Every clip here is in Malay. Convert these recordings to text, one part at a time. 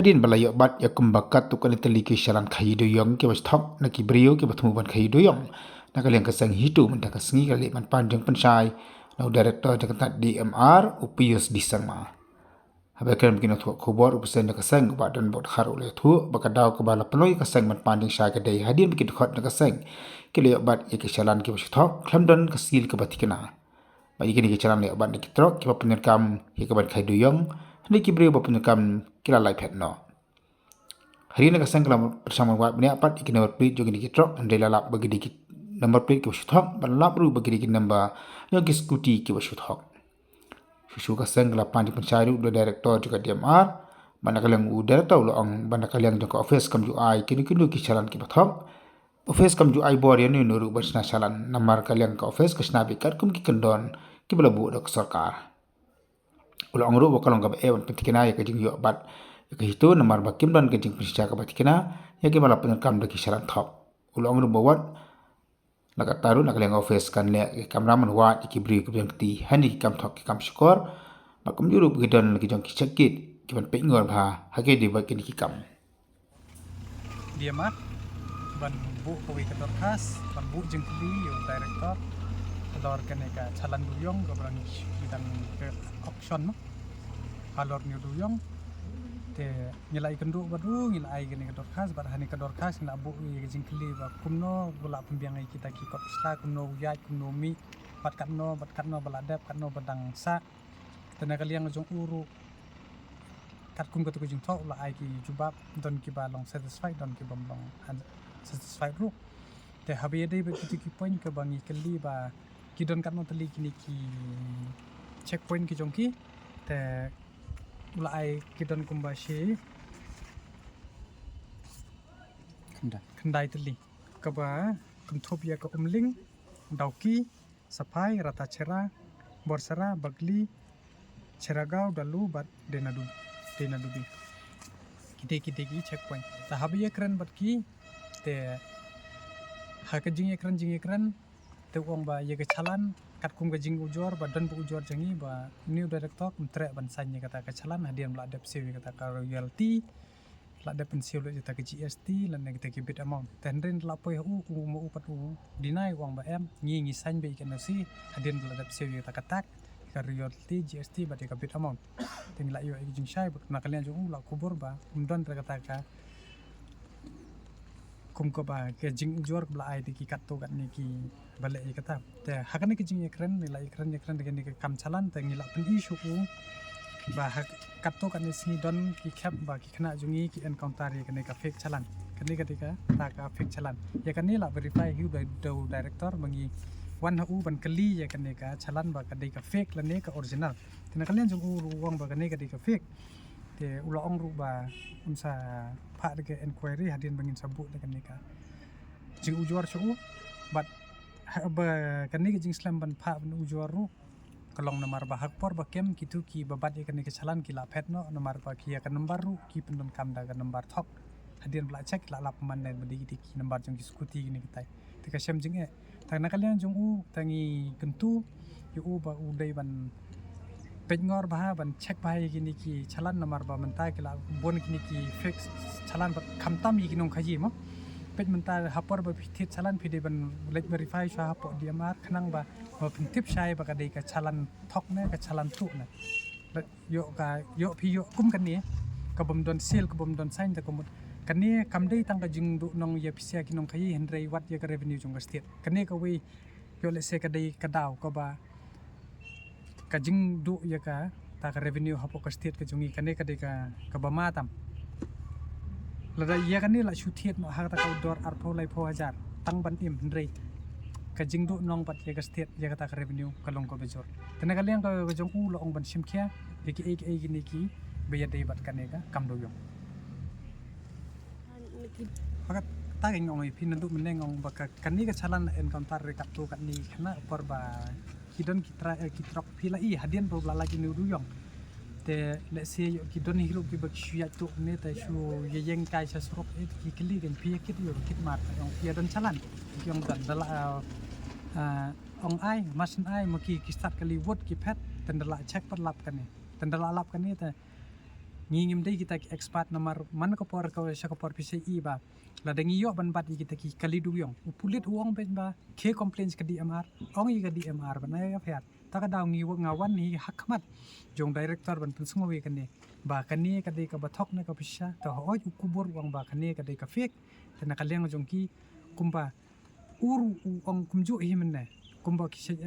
hadin balayo bat ya kumbakat tu kan teli ki shalan khai do yong ke was thok na ki brio ke bathmu ban khai do yong na kaleng ka sang hitu man ta ka sngi ka le man pan jeng pensai na director jakat DMR upius disangma habakan bikin tu khobor upsen na ka sang ba dan bot kharo le thu bakadaw ka bala pnoi ka sang man pan jeng sha ka dei hadin bikin khot na ka sang ke le bat ya ki shalan ke was thok khlamdan ka sil ka batikena ba ikini ki chalan le ban ki trok ki pa penerkam ki ka ban khai do yong ni ki brio ba penerkam kila lai phet no hari na kasang kalam bersama wat bani apat iki nomor plate jogi ki trok ande lalap bagi ki nomor plate ki thok ban lap ru bagi ki number yo ki scooty ki thok susu kasang kalam pan di pencaru do director juga DMR ban kalang u director lo ang ban kalang joko office kam ju ai kini ki chalan ki thok office kam ju ai bor yani nuru basna chalan namar kalang ka office kasna bikat kum ki kendon ki bala bu dok sarkar ulo angru bakalong ka ban petikena ya ka jing yo bat ke hitu namar bakim dan kejing pisca ka batikena ya ke bala penerkam de kisaran thok ulo angru bawat nakat taru nak leng office kan le kameraman wat ki bri ku yang ti hani kam thok ki kam skor bakum juru bugidon ki jong ki sakit ki ban pengor bha hage di ba ki kam dia mat ban bu ko wi kador khas ban bu jeng kli yo director kador kaneka chalan duyong go brang bidang ke auction no alor ni duyong te ngilai kenduk badu ngilai gini kador khas bar hani kador khas na bu wi jeng kli ba kumno bula pembiang kita ki kot sta kumno yai kumno mi bat katno bala dep katno badang sa tenaga liang jong uru kat kum katu jing thok la ai ki jubab don ki ba long satisfied don ki bom long satisfied ru te habi dei ba ki point ke bangi keli ba ki don kat no teli kini ki checkpoint ki jong ki te la ai ki don kum ba she khandai teli ka ba kum thop ya ka umling dauki sapai rata chera borsara bagli cheragau dalu bat denadu bi kite ki checkpoint ta habi ekran bat ki te ha ka jing ekran te wong ba ye ka chalan kat kum ka jing ujor ba dan bu ujor jangi ba new director mtre ban sanya kata ka chalan hadian la dep sewi kata ka royalty la dep pensiul le ta ka GST lan kita ki bit amount ten la poi u ku mo upat u dinai wong ba em ngi san be kan si hadian la dep sewi kata ka tak ka royalty GST ba ka bit amount ting la yo jing shai na kalian jung la kubur ba umdon kata ka kum ko ba ke jing jor bla ai ki kat to kan ni ki bale kata te hakane ki jing ekran ni la ekran dengan ni kam chalan te ngila pen issue ku ba hak kat to kan ni sini don ki khap ba ki khana jungi ki encounter kan ni ka fake chalan kan ni ketika ta ka fake chalan ya kan ni la verify hu do director mangi wan hu ban kali ya kan ni ka chalan ba ka dei ka fake la ni ka original tina kalian jung uang ba kan ni ka dei ka fake te ulo ong ru ba unsa pha de inquiry hadin bangin sabut de kan ni ka jing ujor chu bat ba kan ni jing slam ban pha ban ujor ru kalong namar ba hak por ba kem kitu ki babat kan ni ka chalan ki la phet no namar ba ki ya kan number ru ki pendon kam da kan number thok hadin bla check la lap man den badi ki number jung ki scooty ni kita te ka sem jing e ta na kalian jung u tangi kentu yu ba u dei ban pengor bah ban check bah gini ki chalan namar ba menta kila bon gini ki fix chalan ba khamtam yi kinong khaji mo pet menta hapor ba phit chalan phide ban let verify sha hapo DMR khnang ba tip shai ba ka dei ka chalan thok ne ka chalan tu na yo phi yo kum kan ni ka bom don seal ka bom don sign ta komut kan ni kam dei tang ka jing du nong ye pisia kinong khaji henrei wat ye ka revenue jong ka state kan ni ka we yo le se ka dei ka daw ka ba ka jing du ya ka ta ka revenue hapo ka state ka jungi kane ka de ka bama tam lada ya kan ni la shuthiet no ha ta ka dor arpo lai 4000 tang ban im rei ka jing du nong pat ya ka state ya ka ta ka revenue ka long ko bejor tena ka liang ka jong u lo ong ban sim khia de ki ek gini ki be ya dei bat kane ka kam do yong pakat ta ga ngong i pin du meneng ngong ba ka kan ni ka chalan encounter re kap tu kan ni khana por ba kidon kitrok pila i hadian probla lagi ni ruyong te let's say kidon hirup ki bak shuya tu ne ta shu yeng kai sa surok ki kili gen pi kit yo kit mat ong pia don chalan ki ong dan dala ong ai masin ai maki ki start kali wot ki pet tendala check per lap kan ni tendala lap kan ni ta ngingim dai kita ki expat namar man ko por ko sa ko por PCI ba la dangi yo ban bat kita ki kalidu yong upulit uang ben ba ke complaints ke DMR ong i ke DMR ban ya fiat ta ka daw ngi ngawan ni hakmat jong director ban pun semua we kan ni ba kan ni ka dei ka bathok na ka pisha ta ho ju kubur uang ba kan ni ka dei ka fake ta na kaleng jong ki kumba uru ong kumju hi men ne kumba ki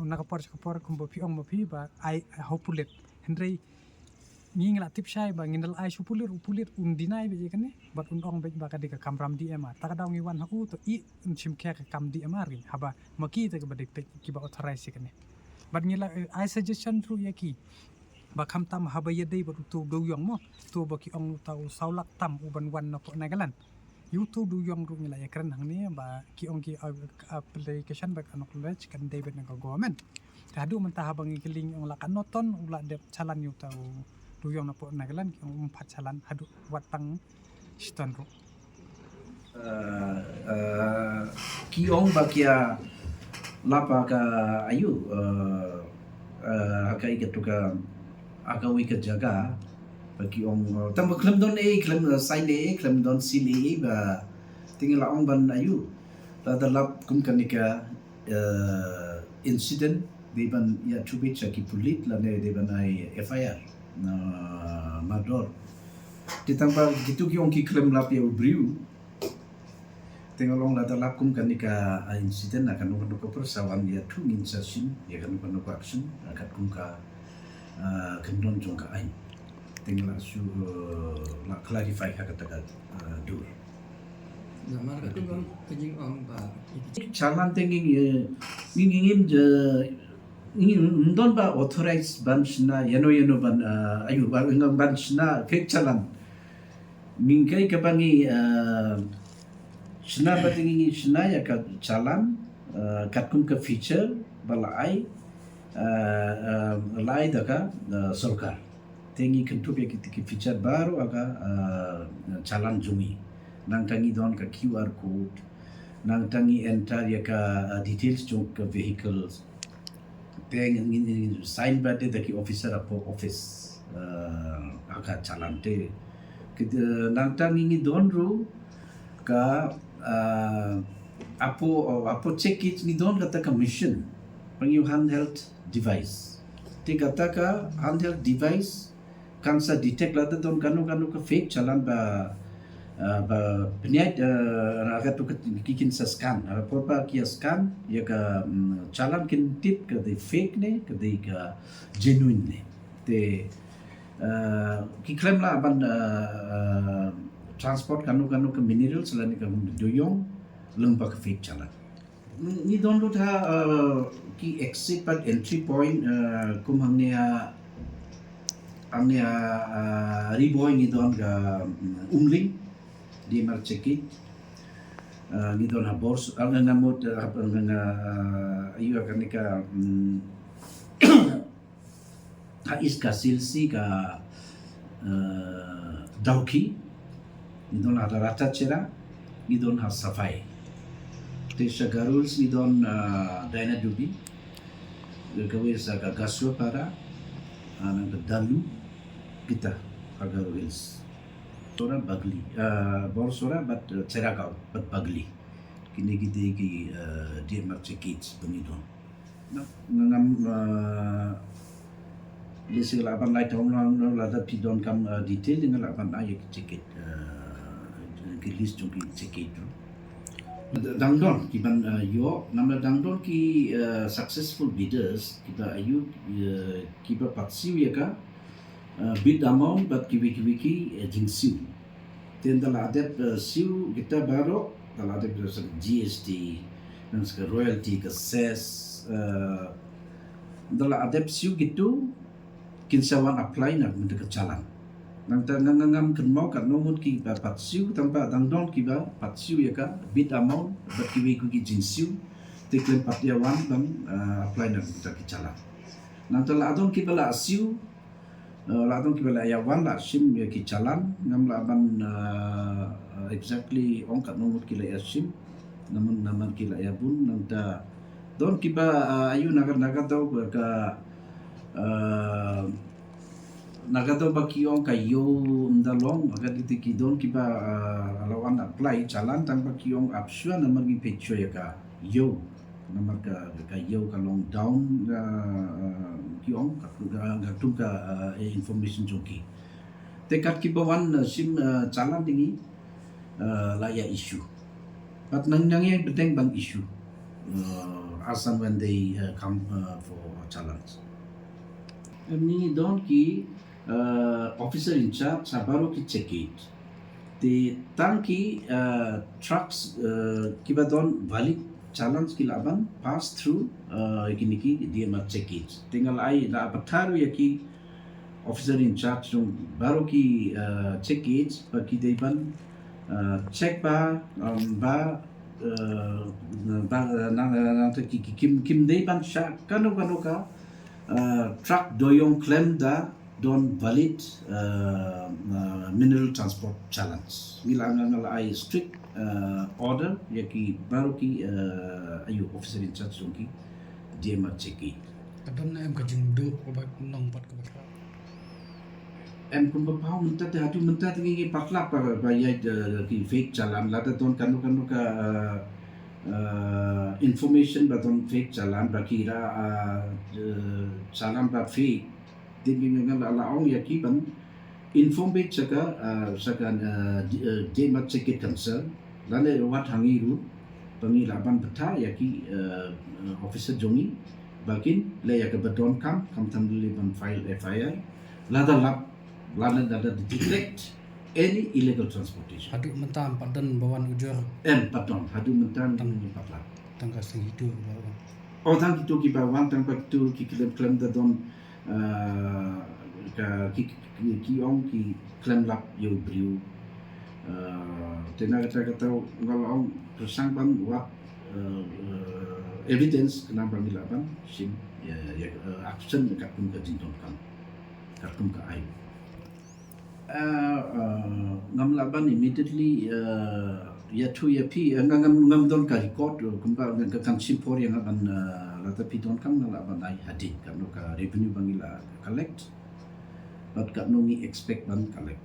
na ka por kumba pi ong ma pi ba ai hopulit hendrei nging la tip syai ba ngindal ai upulir undinai be kan ni bat undong be ba ka de ka kamram DMR ta ka daw ngi wan haku to i chim ke ka kam DMR ri haba maki te ka ba dik ki ba authorize kan ni bat ngila I suggestion through ya ki ba kham tam haba ye dei ba tu do yong mo tu ba ki ong tau saulak tam uban wan na po na galan YouTube du yong ru ngila ya keren hang ni ba ki ong ki application ba kan knowledge kan dei be na government ta du man ta habang ikiling ong la kan noton ula de chalan yu tau du yong na po na galan ki ong chalan hadu watang ston ru kiong bakia lapa ka ayu ka ikatuka agawi ka jaga bagi ong tambah klem don sign klem don sili ba tinggal ong ban ayu ladalap kum kanika incident di ban ya chubit ki pulit lane di ban ai FIR na mador ditambah gitu kiong ki klem lap ya ubriu tengolong ladalap kum kanika incident akan nukar persawan dia tu insertion ya kan nukar action akan kum ka kendon jong ka ain tinggal su la clarify ka kata dur Namar itu bang kejing om ba. charlan tenging ngingin je ingin don ba authorize ban sina yano ban ayu ba ngam ban sina fake charlan mingkai ka bangi sina ba tingi sina ya ka charlan katkum ka feature bala ai lai daka sarkar tengi kentup ya ki feature baru aga charlan jumi nang tangi don ka QR code nang tangi enter ya ka details jong ka vehicles teng sign bade daki officer apo office aga chalante nang tangi ni don ru ka apo check it ni don kata ka mission pangiu handheld device te kata ka handheld device kansa detect lada don kanu ka fake chalan ba peniat agak tu kikin sa scan apa kia scan ya ka chalan kin tip ke the fake ne ke the ka genuine ne te ki claim la ban transport kanu ke mineral selain ka doyong lengpa ke fake chalan ni don lut ha ki exit but entry point kum hamne riboy ni don ka umling di marcekit ni don habors ang namot ayu akan ka hais ka silsi ka dauki ni don ada rata cera ni don ha safai te shagaruls ni don daina dubi gawe sa ka gaswa para nang dalu kita agaruls sora bagli borsora but ceragau but bagli kini kita ki dia marcekit penidon ngam desi lapan lai tahun lang lada pidon kam detail dengan lapan ayat cekit ki list jong ki cekit dangdon kiban yo nama dangdon ki successful bidders kita ayu kiba patsiu ya ka bid amount but kiwi jingsiu ten dala adep siu kita baru dala adep GST dan ke royalty ke ses dala adep siu gitu kinsawan apply nak untuk jalan nang ngam kan mau kan nomor ki pat siu tanpa dangdon ki ba pat siu ya ka bid amount but kiwi jingsiu teklen pat ya wan bang apply nak untuk jalan nang dala adon ki bala siu ladong kibala ya wan la sim ya ki chalan ngam la ban exactly ong kat nomor kila ya sim namun naman kila ya bun nanta don kiba ayu nagar tau ka nagato ba kiong kayo mdalong agad iti kidon kiba alawan apply jalan tang ba kiong apsua na magi picture ya ka yo na marka kayo kalong down kiong gatung ka information joki tekat kibawan sim jalan dingi laya issue but nangyang beteng bang issue as and when they come for challenge ni don ki officer in charge sabaro ki check it the tanki trucks kiba don valid challenge ki laban pass through kini ki dia ma check it tinggal ai la pataru ya ki officer in charge dong baru ki check it bagi deban check ba na kim deban sha kanu ka truck doyong claim da don valid mineral transport challenge. Nila ay strict order yaki baru ki ayu officer in charge ki dia maceki. Kadang na em kajing do ko ba nong pat ko ba. Em kung bapaw minta te hatu minta te ngi paklap pa ya ki fake chalan lata don kanu ka information baton fake chalan bakira chalan ba fake din ngal alaong yakiban inform bit saka de mat check cancer lale wat hangiru pengilaban beta yaki officer jongi bakin le yak baton kam tamli ban file FIR lada detect any illegal transportation. Haduk mentam padan bawan ujur Paton hadu mentan ni patla. tangka sing hidup ba. Oh tang itu ki bawang tang tu ki klaim da don ka ki ong ki klaim lap yo briu tena kata kalau ong tersang ban wat evidence kenapa milaban sim ya action dekat pun ke jinton kan kartum ka ai ngam laban immediately ya tu ya pi ngam don ka record kumpa ka kan simpor yang aban lata pi don kam laban ai hadit kan ka revenue bangila collect but ka no ni expect ban collect